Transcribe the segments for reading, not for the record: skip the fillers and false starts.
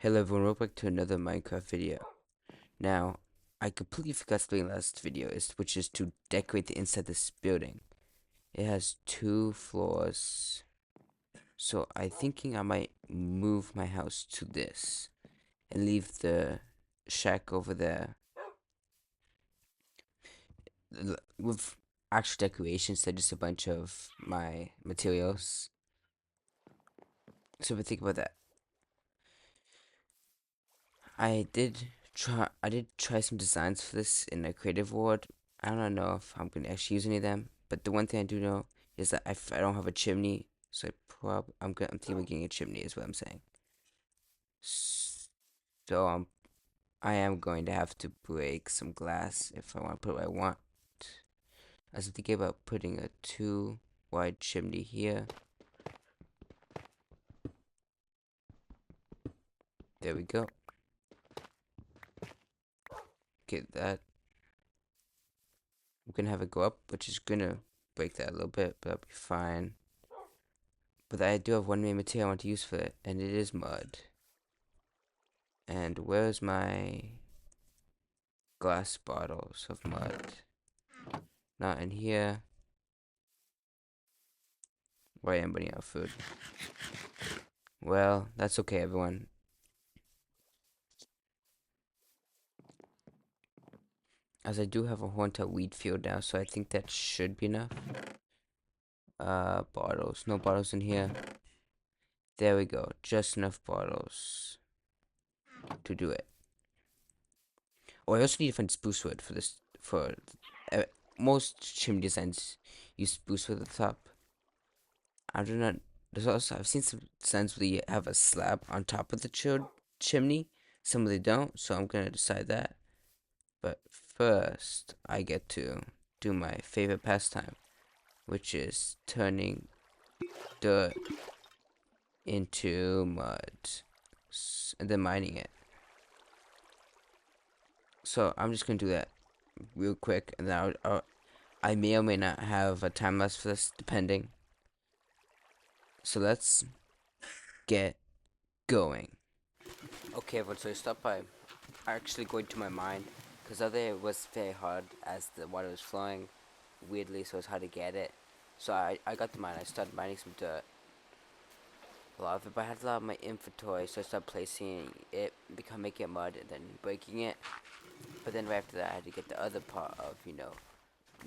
Hello everyone, welcome back to another Minecraft video. Now, I completely forgot something last video, which is to decorate the inside of this building. It has 2 floors, so I'm thinking I might move my house to this and leave the shack over there with actual decorations instead of just a bunch of my materials. So if I think about that, I did try some designs for this in a creative ward. I don't know if I'm gonna actually use any of them, but the one thing I do know is that I don't have a chimney, so I'm thinking of getting a chimney is what I'm saying. So I am going to have to break some glass if I want to put what I want. I was thinking about putting a 2 wide chimney here. There we go. Get that. I'm gonna have it go up, which is gonna break that a little bit, but that'll be fine. But I do have one main material I want to use for it, and it is mud. And where's my glass bottles of mud? Not in here. Why am I running out of food? Well, that's okay, everyone. As I do have a horntail wheat field now, so I think that should be enough. Bottles. No bottles in here. There we go. Just enough bottles to do it. Oh, I also need to find spruce wood for this. Uh, Most chimney designs use spruce wood at the top. I do not. There's also I've seen some designs where you have a slab on top of the chimney. Some of they don't, so I'm gonna decide that. But first, I get to do my favorite pastime, which is turning dirt into mud and then mining it. So I'm just gonna do that real quick, and then I may or may not have a time lapse for this, depending. So let's get going. Okay, everyone, so I stopped by actually going to my mine, because the other day it was very hard as the water was flowing weirdly, so it was hard to get it. So I got the mine, I started mining some dirt. A lot of it, but I had a lot of my inventory, so I started placing it, making it mud, and then breaking it. But then right after that, I had to get the other part of,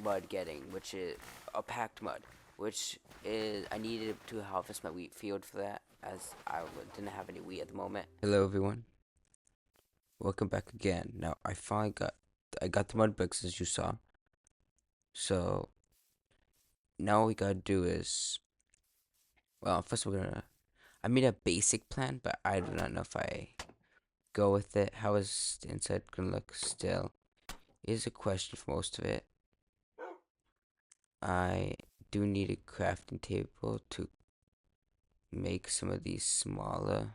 mud getting, which is a packed mud, which is, I needed to harvest my wheat field for that, as didn't have any wheat at the moment. Hello, everyone. Welcome back again. Now, I got the mud bricks, as you saw. So, now all we gotta do is, well, first I made a basic plan, but I do not know if I go with it. How is the inside gonna look still? Is a question for most of it. I do need a crafting table to make some of these smaller.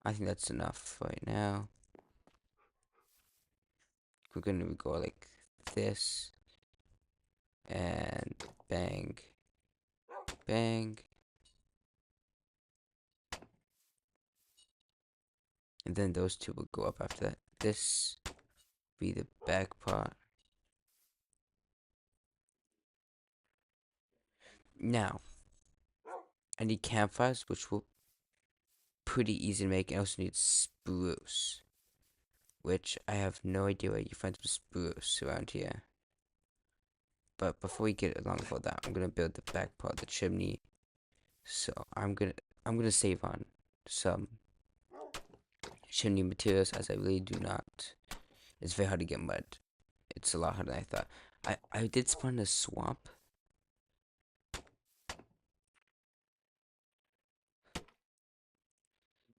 I think that's enough right now. We're gonna go like this, and bang, bang, and then those two will go up after that. This be the back part. Now, I need campfires, which will pretty easy to make. I also need spruce, which I have no idea where you find some spruce around here. But before we get along with all that, I'm gonna build the back part of the chimney. So I'm gonna save on some chimney materials, as I really do not. It's very hard to get mud. It's a lot harder than I thought. I did spawn a swamp.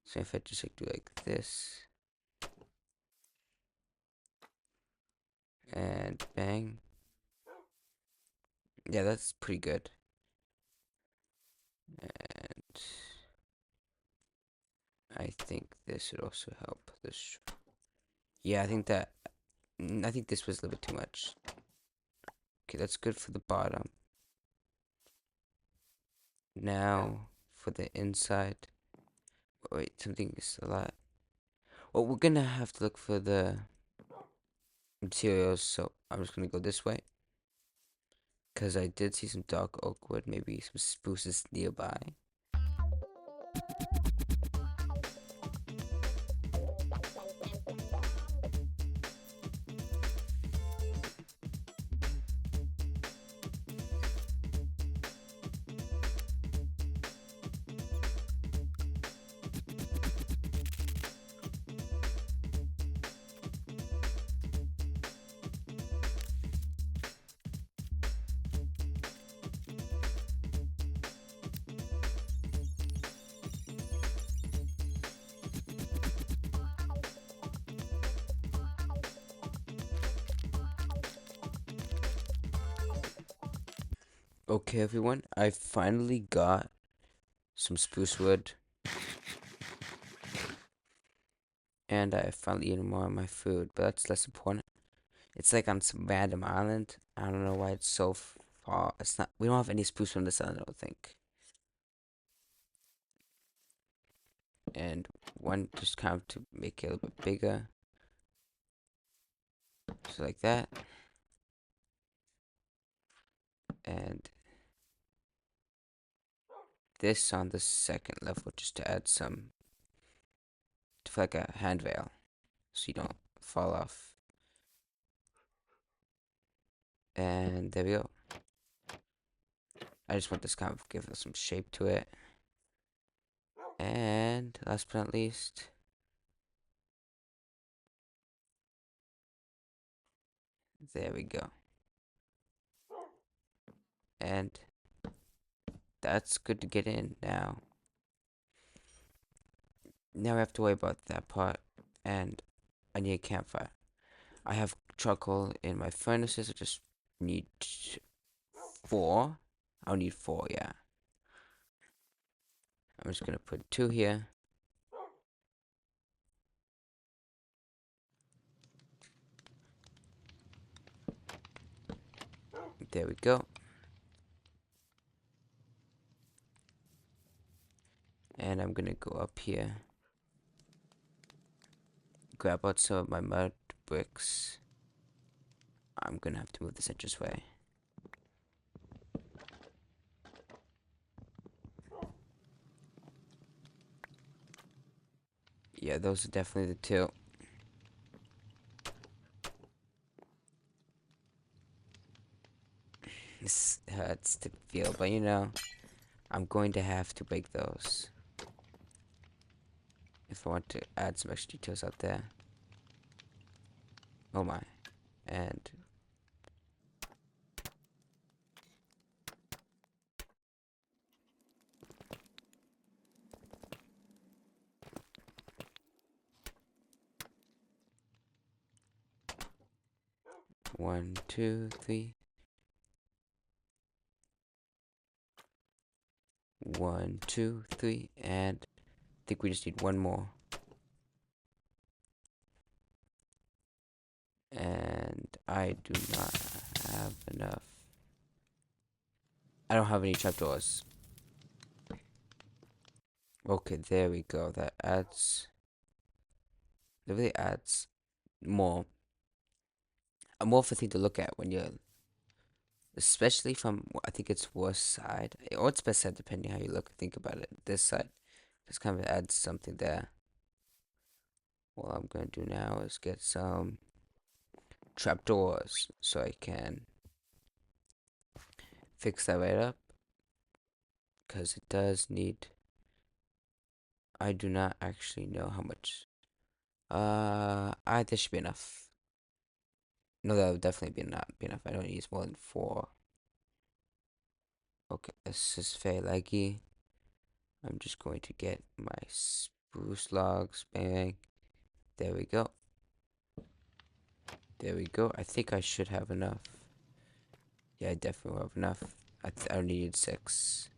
So if I just do like this and bang, yeah, that's pretty good. And I think this should also help. Yeah, I think this was a little bit too much. Okay, that's good for the bottom. Now for the inside, Wait, something is a lot. Well, we're gonna have to look for the materials, so I'm just gonna go this way. Because I did see some dark oak wood, maybe some spruces nearby. Okay, everyone, I finally got some spruce wood, and I finally eaten more of my food, but that's less important. It's like on some random island. I don't know why it's so far. It's not. We don't have any spruce on this island, I don't think. And one just kind of to make it a little bit bigger, so like that. And this on the second level, just to add some, to like a handrail, so you don't fall off. And there we go. I just want this kind of give us some shape to it. And last but not least, there we go. And that's good to get in now. Now I have to worry about that part. And I need a campfire. I have charcoal in my furnaces. I just need 4. I'll need 4, yeah. I'm just gonna put 2 here. There we go. And I'm gonna go up here. Grab out some of my mud bricks. I'm gonna have to move this entranceway. Yeah, those are definitely the 2. This hurts to feel, but you know, I'm going to have to break those if I want to add some extra details out there. Oh my. And one, two, three. 1, 2, 3, and I think we just need one more. And I do not have enough. I don't have any trapdoors. Okay, there we go. That really adds more. A more of a thing to look at when you're, especially from, I think it's worst side, or it's best side, depending how you look, think about it. This side, just kind of adds something there. What I'm gonna do now is get some trapdoors so I can fix that right up, because it does need. I do not actually know how much. This should be enough. No, that would definitely be enough. I don't use more than 4. Okay, this is very laggy. I'm just going to get my spruce logs. Bang. There we go. There we go. I think I should have enough. Yeah, I definitely will have enough. I only need 6.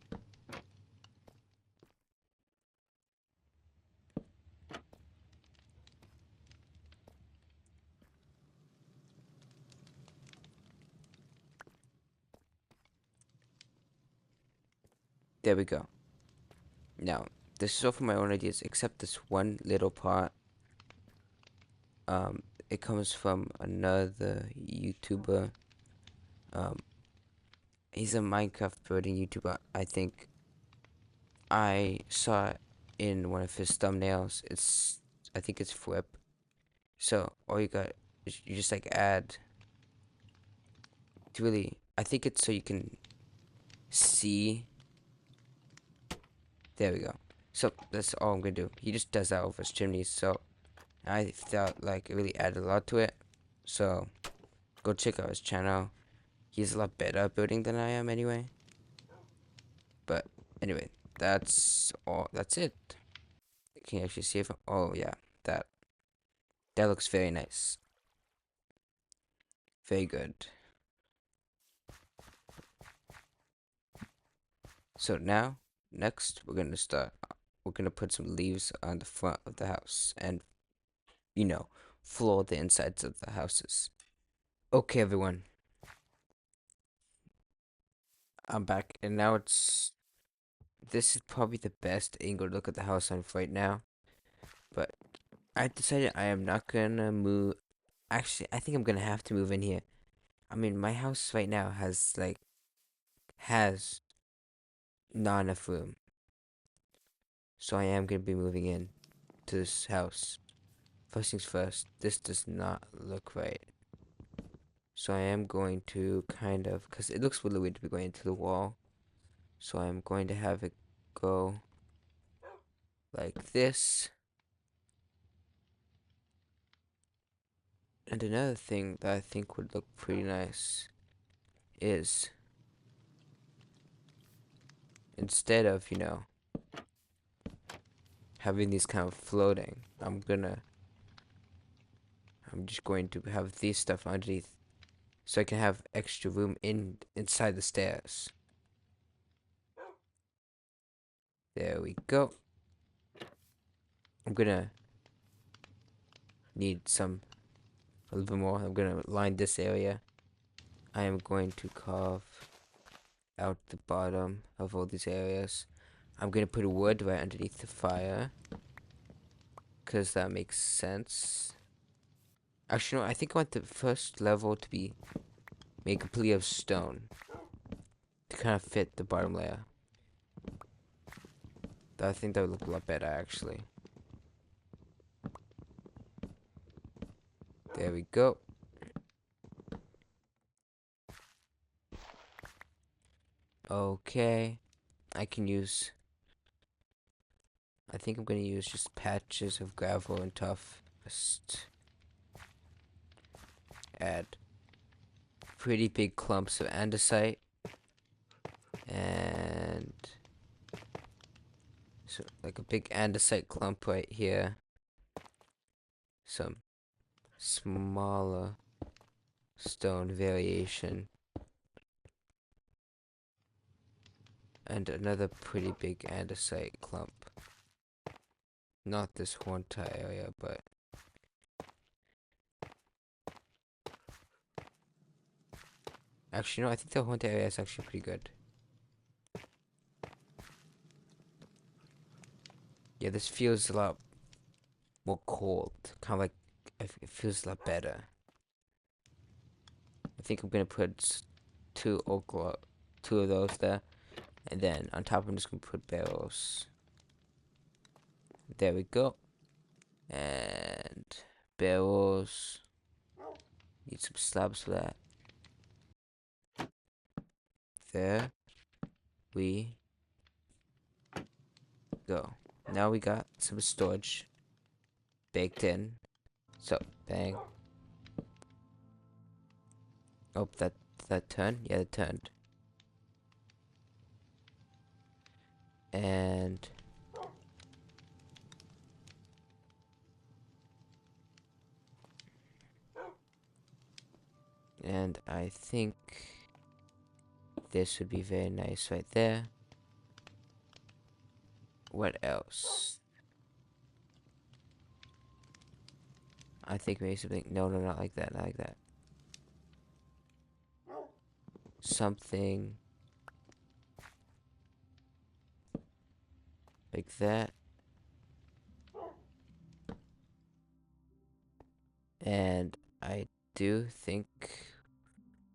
There we go. Now, this is all from my own ideas, except this one little part. It comes from another YouTuber. Um, he's a Minecraft building YouTuber. I think I saw it in one of his thumbnails. I think it's Flip. So all you got is you just like add. It's really, I think it's so you can see. There we go. So that's all I'm gonna do. He just does that over his chimneys. So I felt like it really added a lot to it. So go check out his channel. He's a lot better at building than I am anyway. But anyway, that's all. That's it. Can you actually see it? Oh yeah, that that looks very nice. Very good. So now, next we're gonna start. We're gonna put some leaves on the front of the house and, you know, floor the insides of the houses. Okay, everyone, I'm back, and now this is probably the best angle to look at the house on right now. But I decided I am not gonna move. Actually, I think I'm gonna have to move in here. I mean, my house right now has not enough room, so I am gonna be moving in to this house. First things first, this does not look right. So I am going to kind of, because it looks really weird to be going into the wall. So I'm going to have it go like this. And another thing that I think would look pretty nice is, instead of, having these kind of floating, I'm just going to have these stuff underneath so I can have extra room inside the stairs. There we go. I'm gonna need a little bit more. I'm gonna line this area. I am going to carve out the bottom of all these areas. I'm gonna put wood right underneath the fire, because that makes sense. Actually, no, I think I want the first level to be made completely of stone to kind of fit the bottom layer. I think that would look a lot better, actually. There we go. Okay. I think I'm gonna use just patches of gravel and tuff. Just add pretty big clumps of andesite. And so like a big andesite clump right here. Some smaller stone variation. And another pretty big andesite clump. Not this whole entire area, but actually no, I think the whole entire area is actually pretty good. Yeah, this feels a lot more cold. Kind of like it feels a lot better. I think I'm gonna put two of those there, and then on top I'm just gonna put barrels. There we go. And barrels. Need some slabs for that. There we go. Now we got some storage baked in. So bang. Oh, that turned? Yeah, it turned. And I think this would be very nice right there. What else? I think maybe something. No, not like that. Not like that. Something like like that. And I do think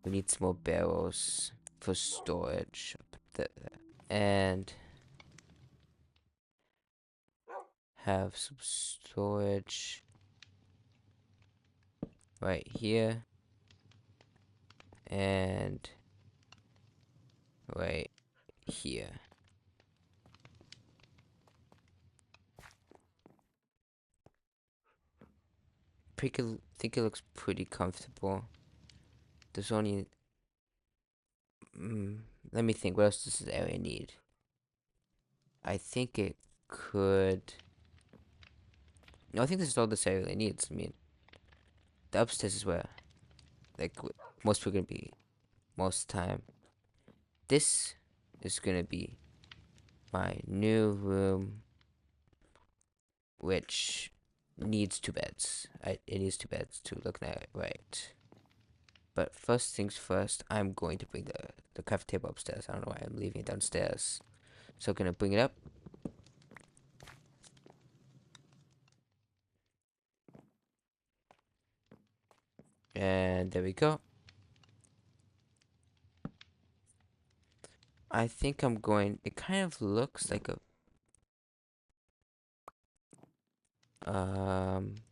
we need some more barrels for storage up there. And have some storage right here. And right here. Think it looks pretty comfortable. There's only let me think, what else does this area need? I think it could. No, I think this is all this area really needs. I mean, the upstairs is where, like, most people are gonna be most of the time. This is gonna be my new room, which needs 2 beds. It needs 2 beds to look at it right. But first things first, I'm going to bring the coffee table upstairs. I don't know why I'm leaving it downstairs. So I'm gonna bring it up. And there we go. I think I'm going, it kind of looks like a,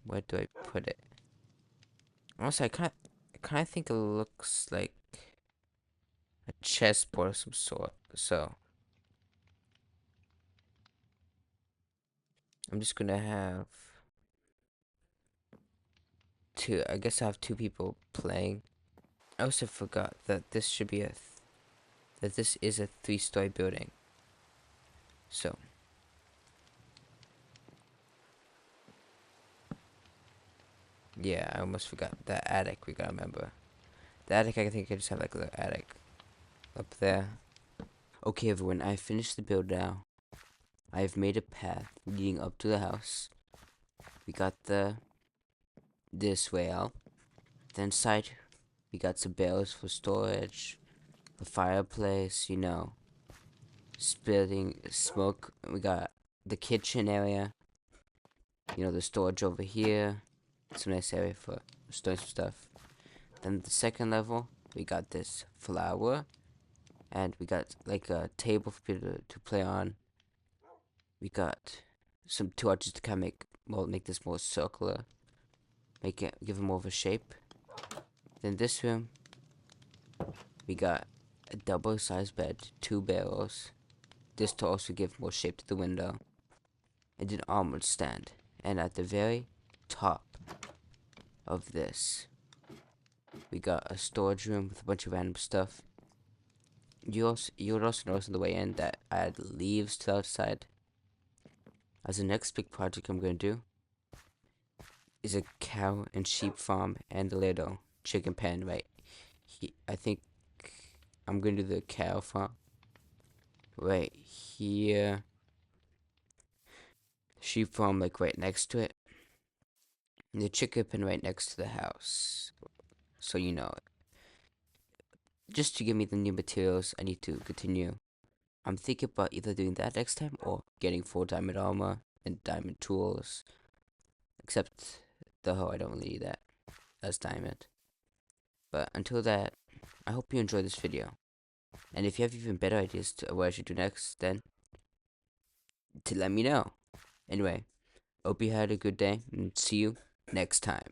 where do I put it? Also, I kind of think it looks like a chessboard of some sort. So I'm just gonna have I guess I have 2 people playing. I also forgot that this should be that this is a 3-story building. So yeah, I almost forgot that attic. We gotta remember the attic. I think I just have like a little attic up there. Okay, everyone, I finished the build now. I've made a path leading up to the house. We got this way out. Then inside, we got some barrels for storage, the fireplace, spitting smoke. We got the kitchen area, the storage over here. Some nice area for storing some stuff. Then the second level, we got this flower, and we got like a table for people to play on. We got some 2 arches to kind of make this more circular, give it more of a shape. Then this room, we got a double-sized bed, 2 barrels. This to also give more shape to the window, and an armored stand. And at the very top of this, we got a storage room with a bunch of random stuff. You would also notice on the way in that I had leaves to the outside. As the next big project I'm going to do is a cow and sheep farm and a little chicken pen right. I think I'm going to do the cow farm right here. Sheep farm like right next to it. And the chicken pen right next to the house. So just to give me the new materials I need to continue. I'm thinking about either doing that next time or getting full diamond armor and diamond tools. Except the hoe, I don't really need that as diamond. But until that, I hope you enjoyed this video. And if you have even better ideas to what I should do next, then to let me know. Anyway, hope you had a good day and see you next time.